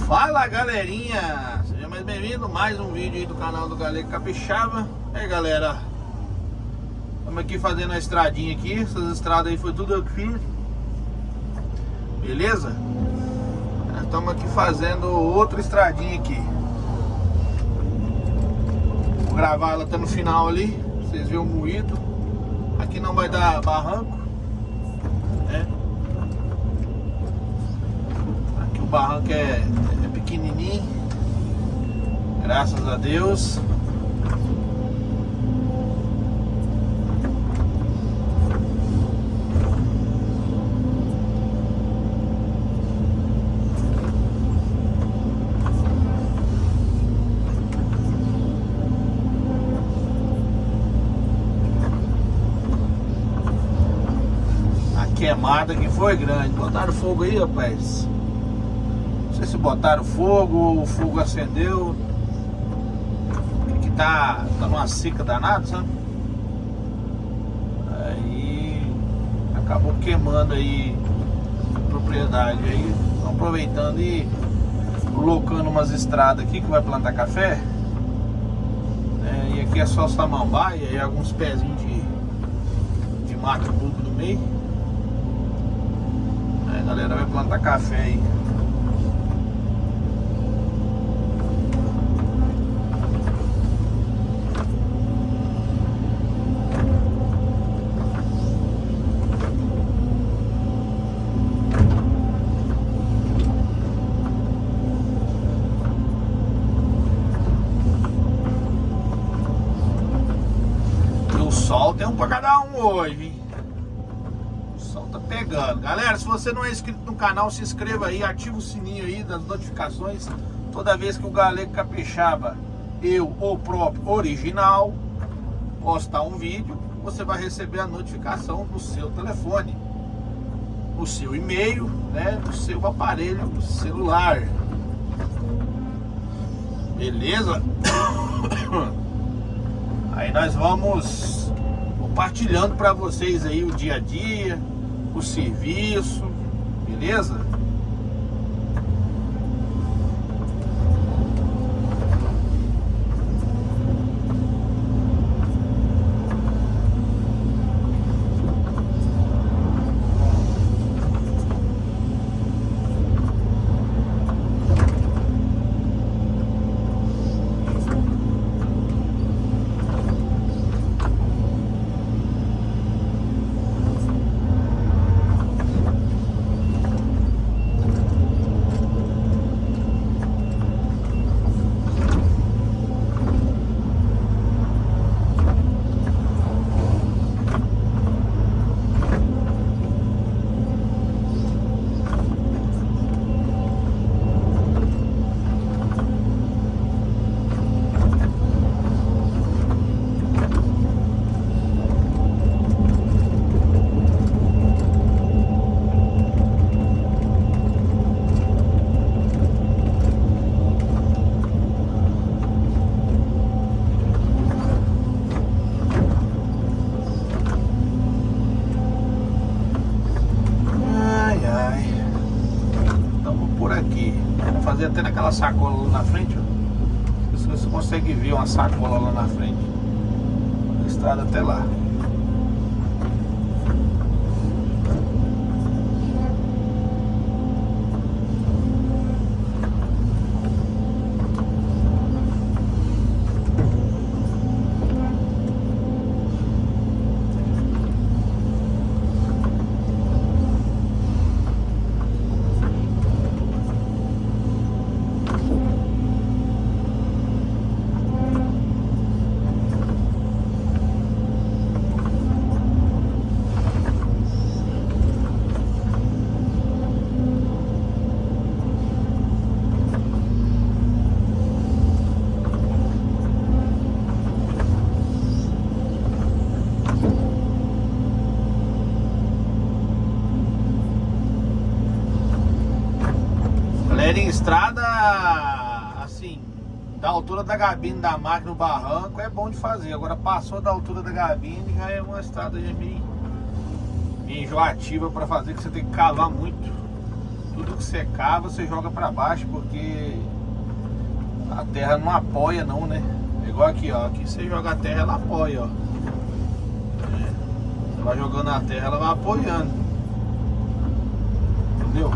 Fala galerinha, seja mais bem-vindo, mais um vídeo aí do canal do Galego Capixaba. Aí galera, estamos aqui fazendo a estradinha aqui. Essas estradas aí foi tudo eu que fiz. Beleza? Estamos aqui fazendo outra estradinha aqui. Vou gravar, ela tá no final ali, pra vocês verem o moído. Aqui não vai dar barranco, né? Aqui o barranco é pequenininho, graças a Deus. A queimada que foi grande. Botaram fogo aí, rapaz. Não sei se botaram fogo ou o fogo acendeu. Que tá numa seca danada, sabe? Aí acabou queimando aí a propriedade. Aí estão aproveitando e colocando umas estradas aqui que vai plantar café. E aqui é só samambaia e alguns pezinhos de mato bulbo no meio. Aí a galera vai plantar café aí. O sol tem um pra cada um hoje, hein? O sol tá pegando. Galera, se você não é inscrito no canal, se inscreva aí, ativa o sininho aí das notificações. Toda vez que o Galego Capixaba, eu ou o próprio original, postar um vídeo, você vai receber a notificação no seu telefone, no seu e-mail, né, no seu aparelho celular. Beleza? Aí nós vamos compartilhando para vocês aí o dia a dia, o serviço, beleza? Fazer até naquela sacola lá na frente, ó. Se você consegue ver uma sacola lá na frente, a estrada até lá. Em estrada, assim, da altura da gabine da máquina no barranco é bom de fazer. Agora passou da altura da gabine, já é uma estrada já meio enjoativa para fazer, que você tem que cavar muito. Tudo que você cava, você joga pra baixo, porque a terra não apoia não, né? É igual aqui, ó. Aqui você joga a terra, ela apoia, ó. Você vai jogando a terra, ela vai apoiando. Entendeu?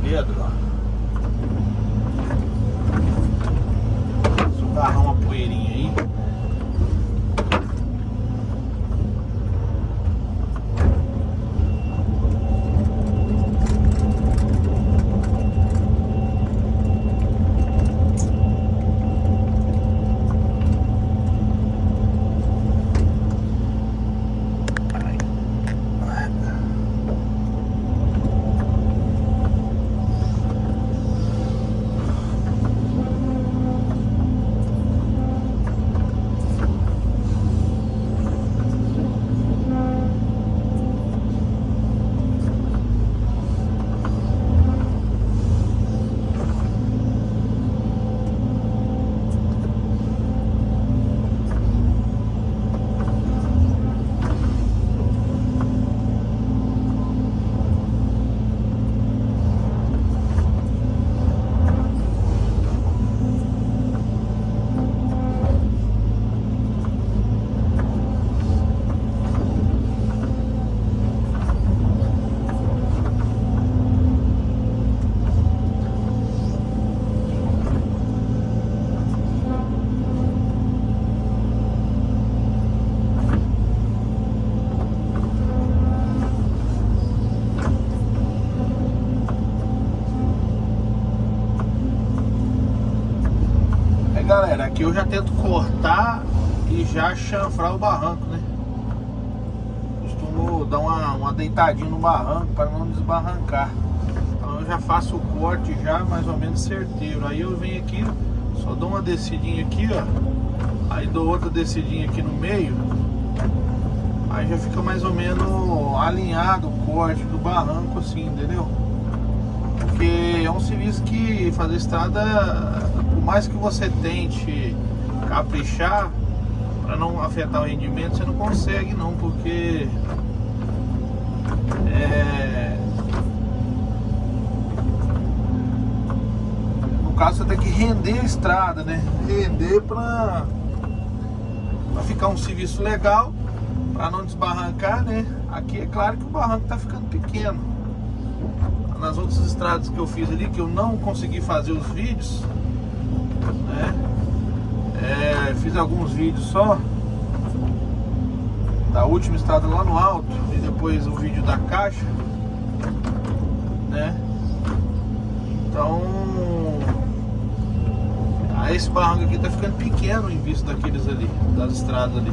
Pedro, ó. Deixa eu agarrar uma poeirinha aí. Galera, aqui eu já tento cortar e já chanfrar o barranco, né? Costumo dar uma deitadinha no barranco para não desbarrancar. Então eu já faço o corte já mais ou menos certeiro. Aí eu venho aqui, só dou uma descidinha aqui, ó. Aí dou outra descidinha aqui no meio. Aí já fica mais ou menos alinhado o corte do barranco assim, entendeu? Porque é um serviço que fazer estrada, por mais que você tente caprichar para não afetar o rendimento, você não consegue não, porque no caso você tem que render a estrada, né? Render para ficar um serviço legal, para não desbarrancar, né? Aqui é claro que o barranco tá ficando pequeno. Nas outras estradas que eu fiz ali, que eu não consegui fazer os vídeos, né? Fiz alguns vídeos só da última estrada lá no alto e depois o vídeo da caixa, né? Então esse barranco aqui tá ficando pequeno em vista daqueles ali, das estradas ali,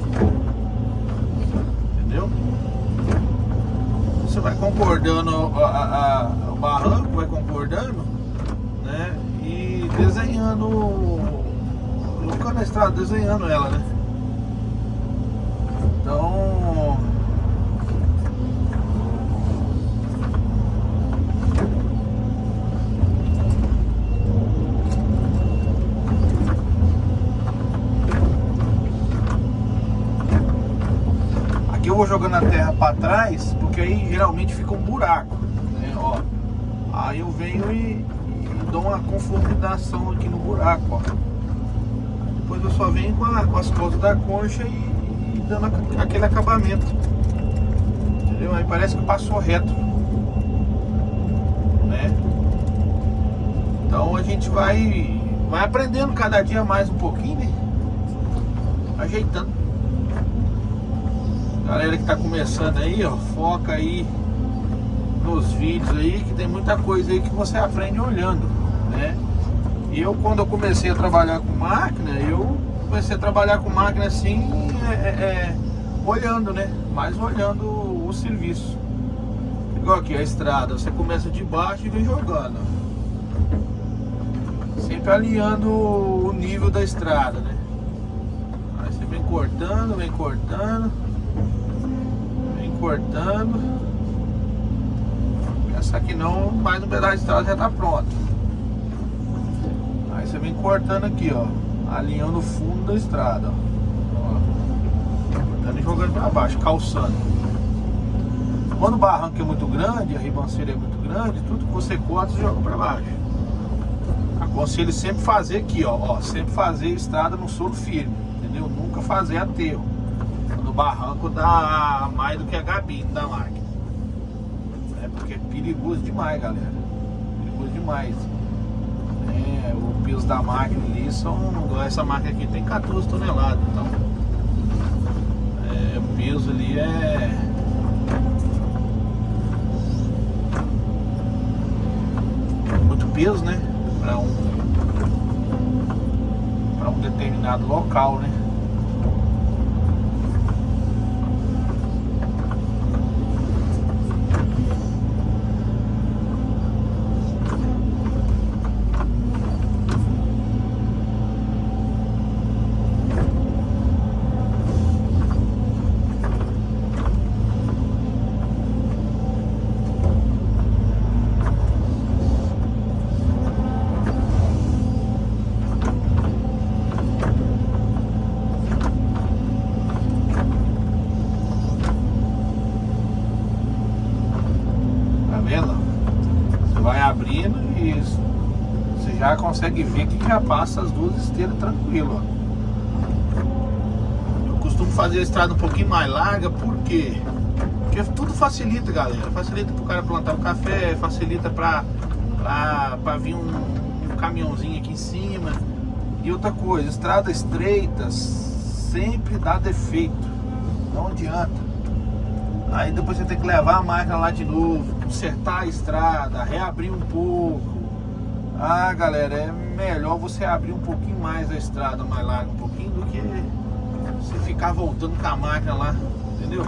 entendeu? Você vai concordando o barranco, vai concordando, né? E desenhando no rebocando a estrada, desenhando ela, né? Então... aqui eu vou jogando a terra para trás, porque aí geralmente fica um buraco, né? Ó, aí eu venho e dou uma conformização aqui no buraco, ó. Depois eu só venho com as costas da concha e dando aquele acabamento, entendeu? Aí parece que passou reto, né? Então a gente vai aprendendo cada dia mais um pouquinho, né? Ajeitando. Galera que tá começando aí, ó, foca aí nos vídeos aí, que tem muita coisa aí que você aprende olhando, né? E eu, quando eu comecei a trabalhar com máquina, eu comecei a trabalhar com máquina assim, olhando, né? Mais olhando o serviço. Igual aqui a estrada, você começa de baixo e vem jogando, sempre alinhando o nível da estrada, né? Aí você vem cortando, vem cortando, essa aqui não, mais um pedaço de estrada já tá pronto. Aí você vem cortando aqui, ó, alinhando o fundo da estrada, ó, cortando e jogando pra baixo, calçando. Quando o barranco é muito grande, a ribanceira é muito grande, tudo que você corta você joga pra baixo. Aconselho sempre fazer aqui, ó, sempre fazer estrada no solo firme, entendeu? Nunca fazer aterro. O barranco dá mais do que a gabine da máquina, porque é perigoso demais, galera, perigoso demais. O peso da máquina ali essa máquina aqui tem 14 toneladas, então o peso ali é muito peso, né, para um determinado local, né. Vai abrindo e você já consegue ver que já passa as duas esteiras tranquilo, ó. Eu costumo fazer a estrada um pouquinho mais larga, por quê? Porque tudo facilita, galera. Facilita pro cara plantar um café, facilita pra vir um caminhãozinho aqui em cima. E outra coisa, estrada estreita sempre dá defeito, não adianta. Aí depois você tem que levar a máquina lá de novo, consertar a estrada, reabrir um pouco. Ah, galera, é melhor você abrir um pouquinho mais a estrada, mais larga um pouquinho, do que você ficar voltando com a máquina lá, entendeu?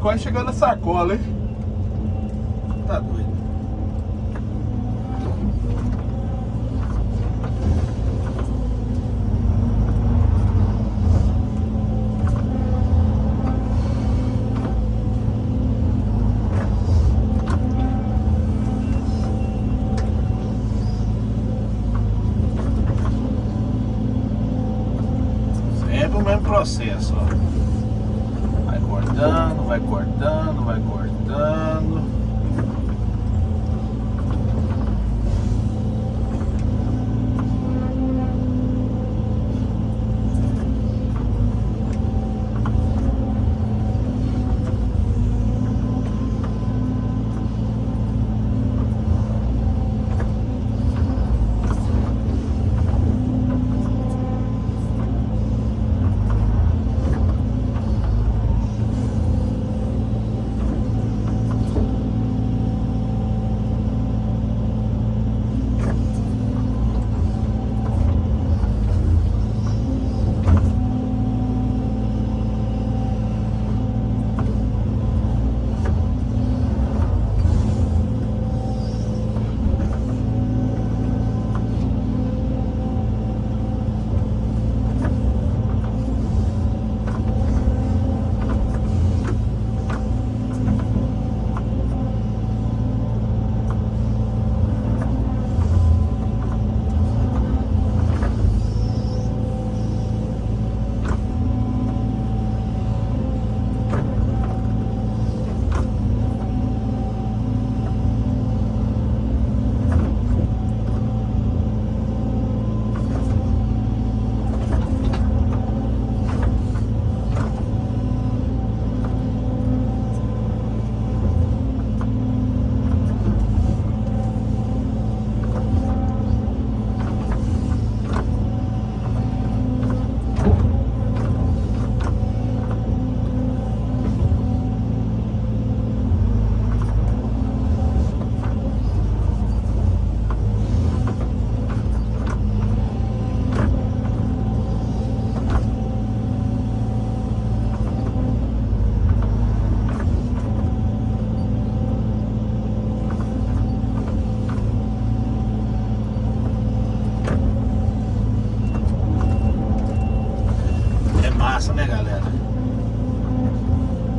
Quase chegando na sacola, hein? Tá doido. Sempre o mesmo processo. cortando, vai cortando, vai cortando. Massa, né, galera?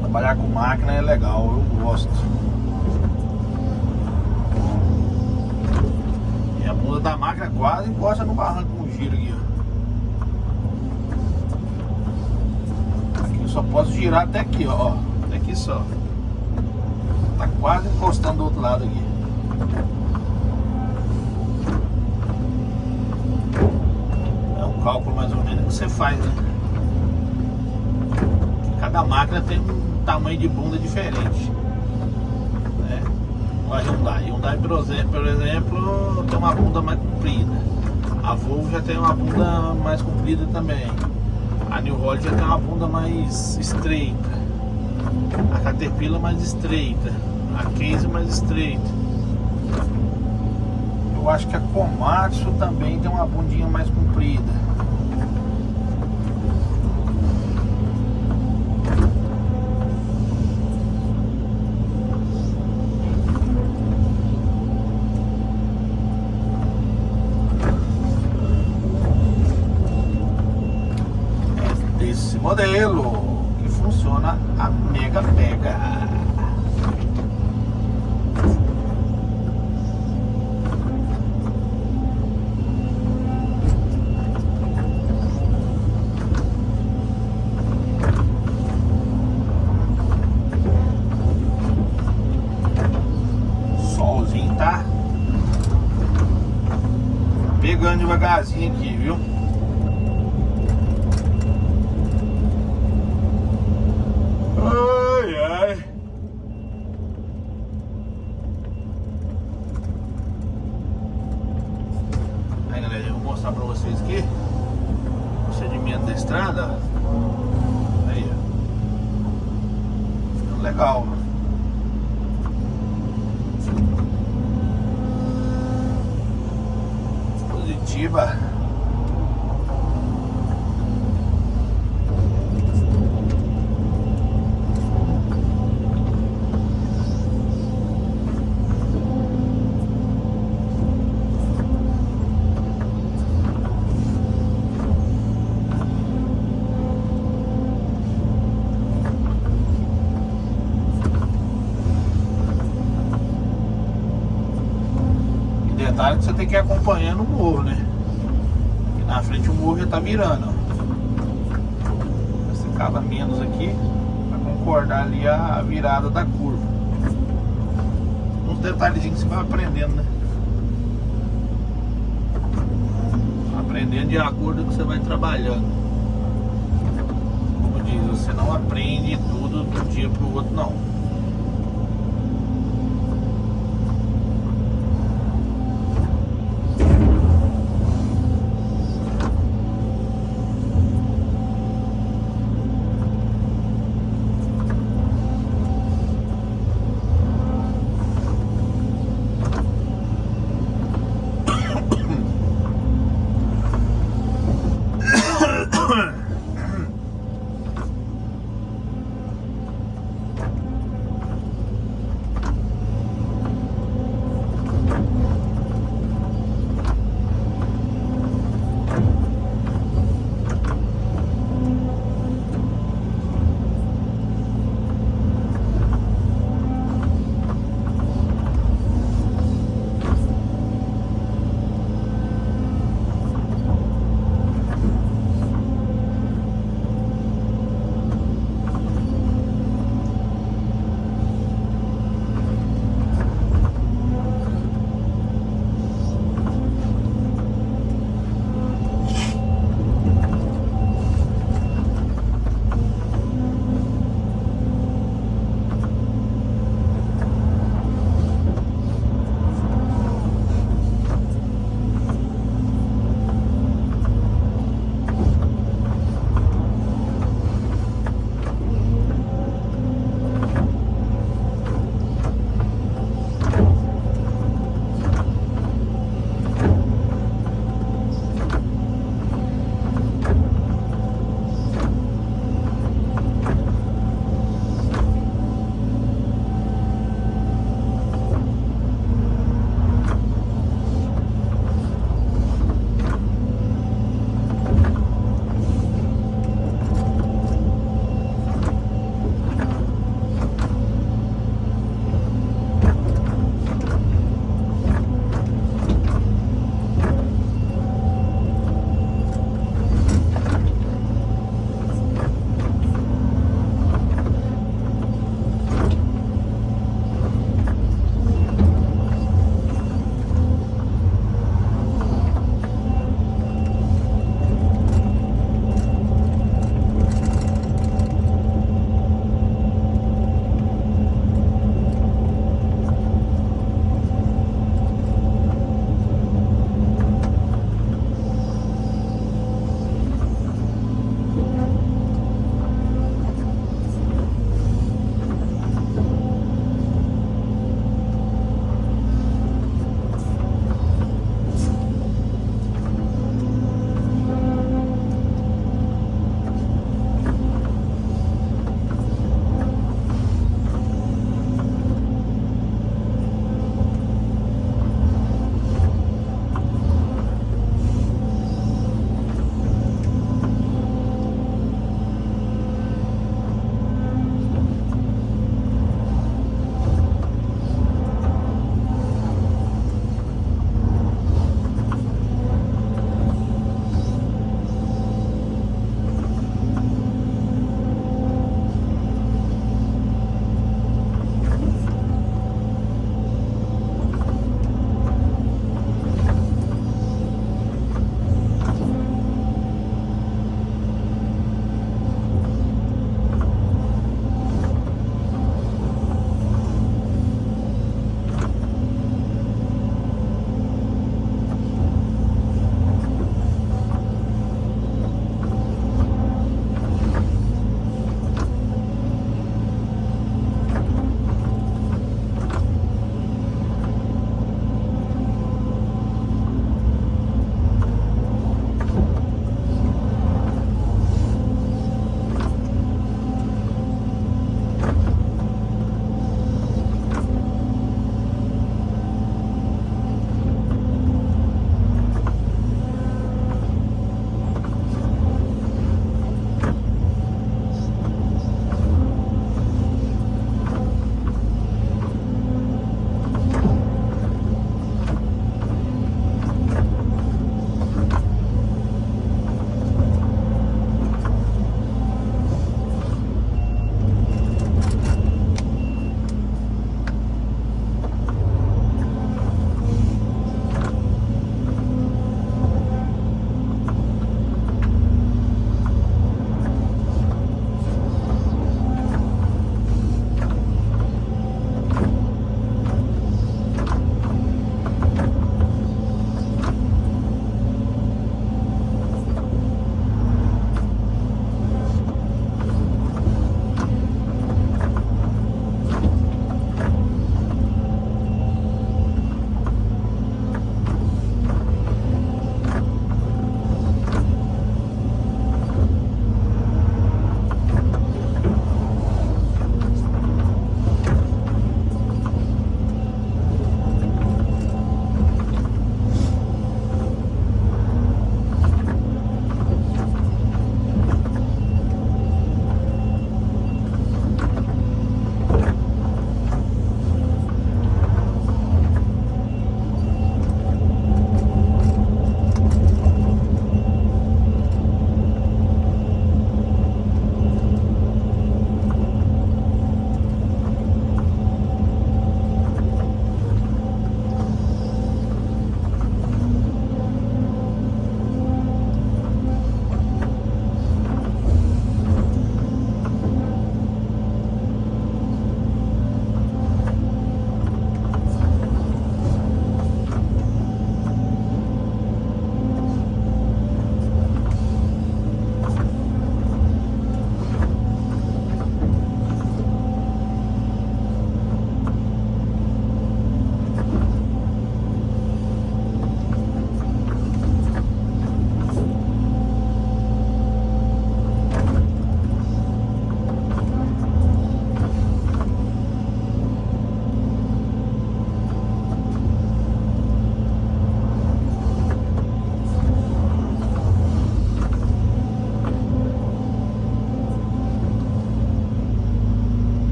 Trabalhar com máquina é legal, eu gosto. E a bunda da máquina quase encosta no barranco com o giro aqui, ó. Aqui eu só posso girar até aqui, ó. Até aqui só. Tá quase encostando do outro lado aqui. É um cálculo mais ou menos que você faz, né? Cada máquina tem um tamanho de bunda diferente, né? A Hyundai, por exemplo, tem uma bunda mais comprida. A Volvo já tem uma bunda mais comprida também. A New Holland já tem uma bunda mais estreita. A Caterpillar mais estreita. A Case mais estreita. Eu acho que a Komatsu também tem uma bundinha mais comprida. Esse modelo que funciona a Mega Pega. Solzinho tá pegando devagarzinho aqui, viu? Aí, galera, eu vou mostrar pra vocês aqui o procedimento da estrada. Aí, ó. Ficando legal, mano. Positiva. Detalhe que você tem que ir acompanhando o morro, né? Aqui na frente o morro já tá virando, ó. Você cava menos aqui pra acordar ali a virada da curva. Uns detalhezinhos que você vai aprendendo, né? Aprendendo de acordo com que você vai trabalhando. Como diz, você não aprende tudo de um dia para o outro, não.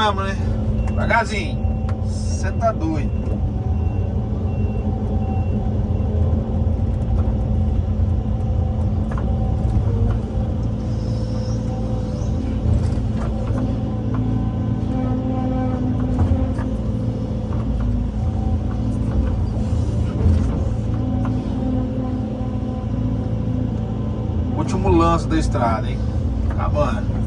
chegamos, né? Devagarzinho. Você tá doido. Último lance da estrada, hein? Acabando.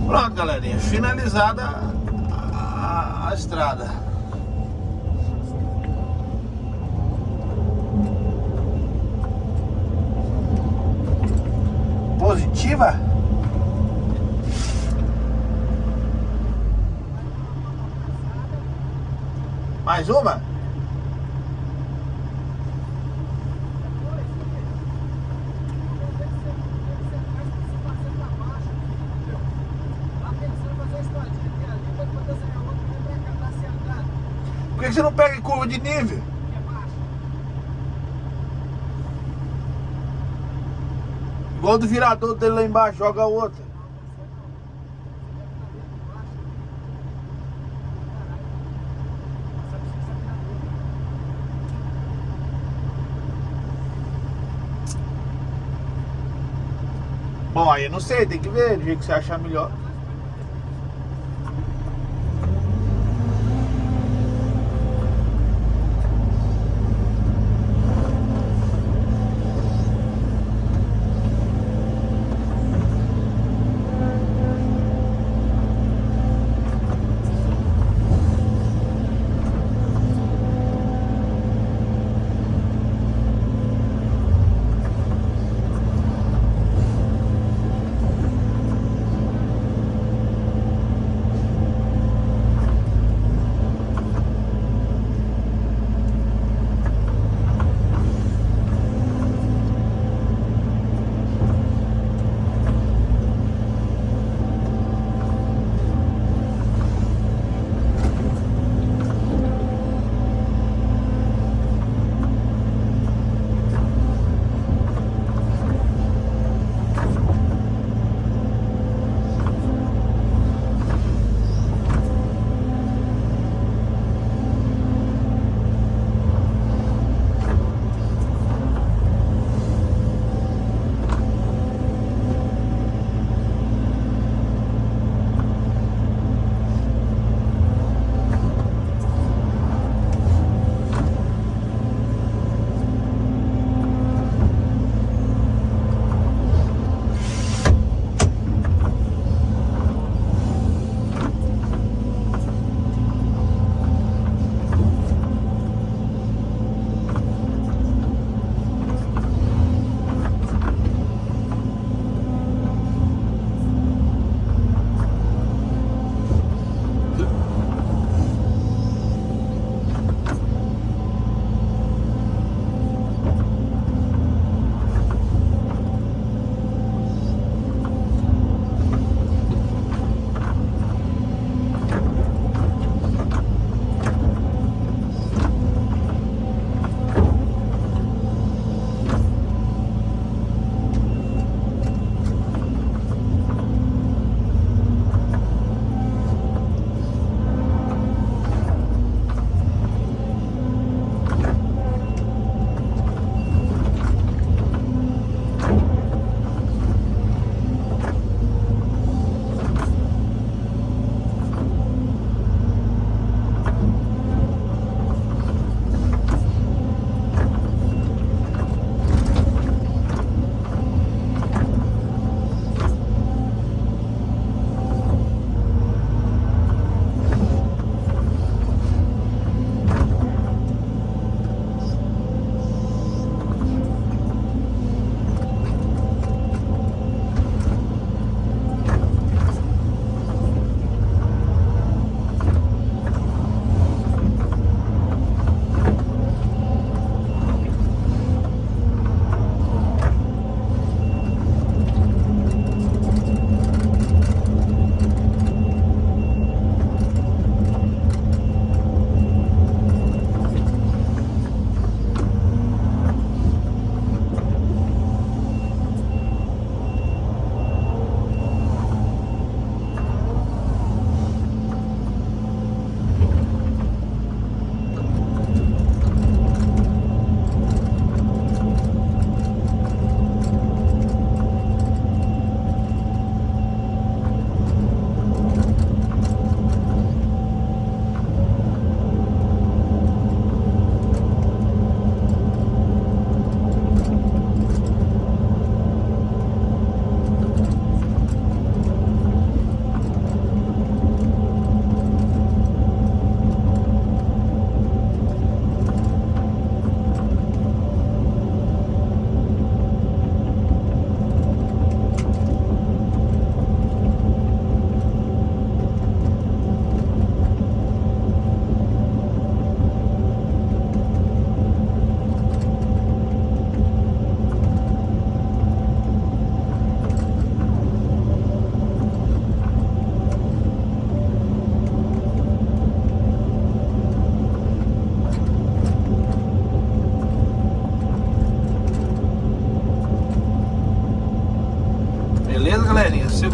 Pronto, galerinha, finalizada a estrada. Positiva? Mais uma? Por que você não pega em curva de nível? Igual do virador dele lá embaixo, joga outra. Bom, aí eu não sei, tem que ver do jeito que você achar melhor.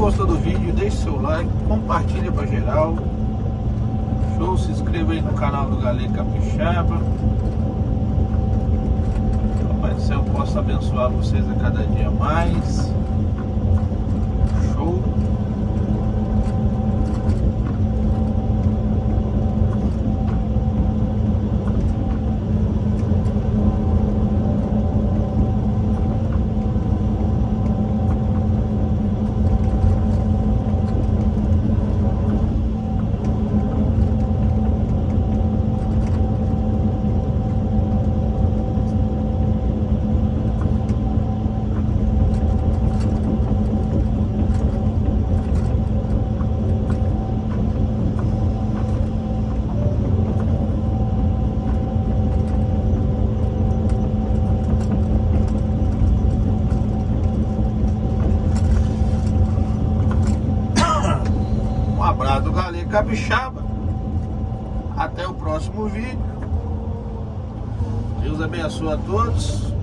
gostou do vídeo, deixe seu like, compartilha pra geral. Show, se inscreva aí no canal do Galê Capixaba. Pai do céu possa abençoar vocês a cada dia mais. Show. Do Galê Capixaba. Até o próximo vídeo. Deus abençoe a todos.